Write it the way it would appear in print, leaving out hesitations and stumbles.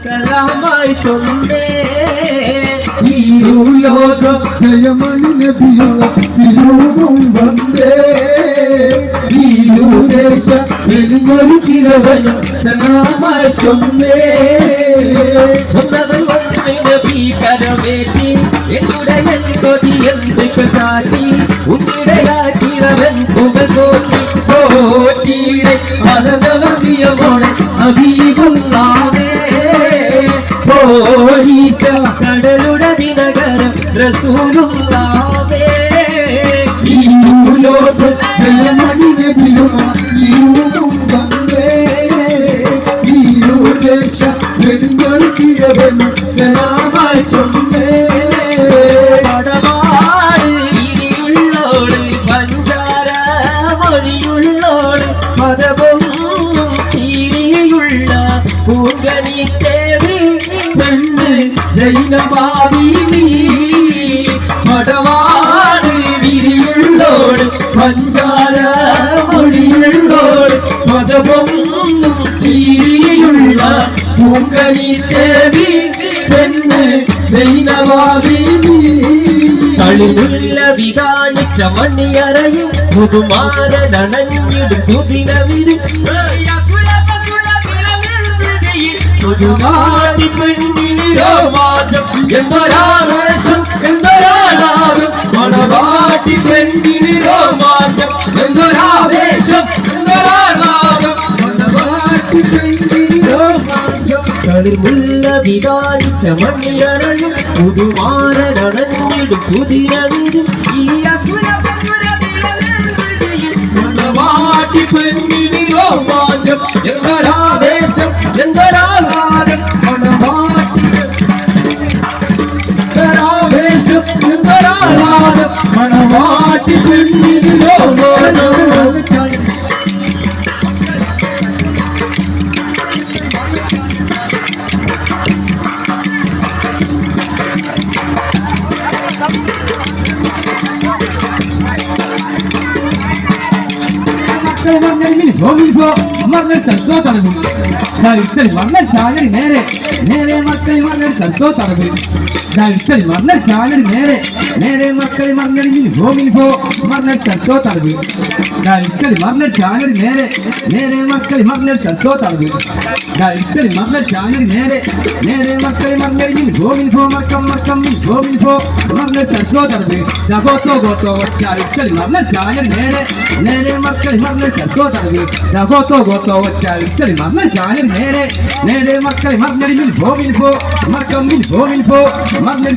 സലാമായി ചൊന്നേ ഈ ലോകം ജയമണി നബിയും വന്നേ ഈ ദേശ വെളിമൊരു കിഴവനും സലാമായി ചൊന്നേ ചൊന്നവൻ വന്ന് നബി കരവേറ്റി എന്നുടയൻ കൊതി എന്ത് ചൊല്ലാറ്റി ഉന്നിടയാക്കിയവൻ പുകൾ പോറ്റി പോറ്റിയുടെ അറവറിയമോടെ അബീബുള്ളാവേ പോലീശ കടലുടെ ദിനകരം റസൂലുള്ളാവേ ഈ ലോകം ജയമണി നബിയും വന്നേ ഈ ദേശ വെളിമൊരു കിഴവനും സലാമായി ചൊന്നേ ഇടിയുള്ളോട് പഞ്ചാര മൊഴിയുള്ളോട് മതവും ചീരിയുള്ള പൂങ്കനിത്തേവി പെണ്ണ് ജൈനബാബി മടവാട് ഇടിയുള്ളോട് പഞ്ചാര മൊഴിയുള്ളോട് മതവും ചീരിയുള്ള പൂങ്കനിത്തേവി പെണ്ണ് ജൈനബാബി കളിമുല്ല വിധാനിച്ച മണ്ണിയറയും പുതുമാരനണഞ്ഞിടും സുദിനവിരും പുതുമാരി പെണ്ണിനിരോ മാറ്റം എന്തൊരാവേശം എന്തൊരാളാവും മണവാട്ടി പെണ്ണിനിരോ മാറ്റം എന്തൊരാവേശം എന്തൊരാളാവും മണവാട്ടി പെണ്ണിനിരോ മാറ്റം കളിമുല്ല വിധാനിച്ച മണ്ണിയറയും പുതുമാരനണഞ്ഞിടും സുദിനവിരും ഈ മണവാട്ടി പെണ്ണിനിരോ മാറ്റം എന്തൊരാവേശം എന്തൊരാളാരം മണവാട്ടിവേശം എന്തൊരാളാരം മണവാട്ടി പെണ്ണിനിരോ മാറ്റം മകൾ തർക്കോ തടവി മകൾ ചാലടി നേരെ നേരെ മക്കൾ മകൾ തർക്കോ തടവി മകൾ ചാലടി നേരെ നേരെ മക്കൾ മകൾ ഹോമിൽ പോ മകൾ തർക്കോ തടവി മകൾ ചാലടി നേരെ നേരെ മക്കൾ മകൾ തർക്കോ തടവി മകൾ ചാലടി നേരെ നേരെ മക്കൾ മകൾ ഹോമിൽ പോ മക്കം മക്കം ഹോമിൽ പോ മകൾ തർക്കോ തടവി ഗോത്തോ ഗോത്തോ മകൾ ചാലടി നേരെ നേരെ മക്കൾ മകൾ തർക്കോ തടവി ഗോത്തോ ഗോത്തോ മകൾ ചാലടി നേരെ നേരെ മക്കൾ മകൾ ഹോമിൽ പോ മക്കം ഹോമിൽ പോ മകൾ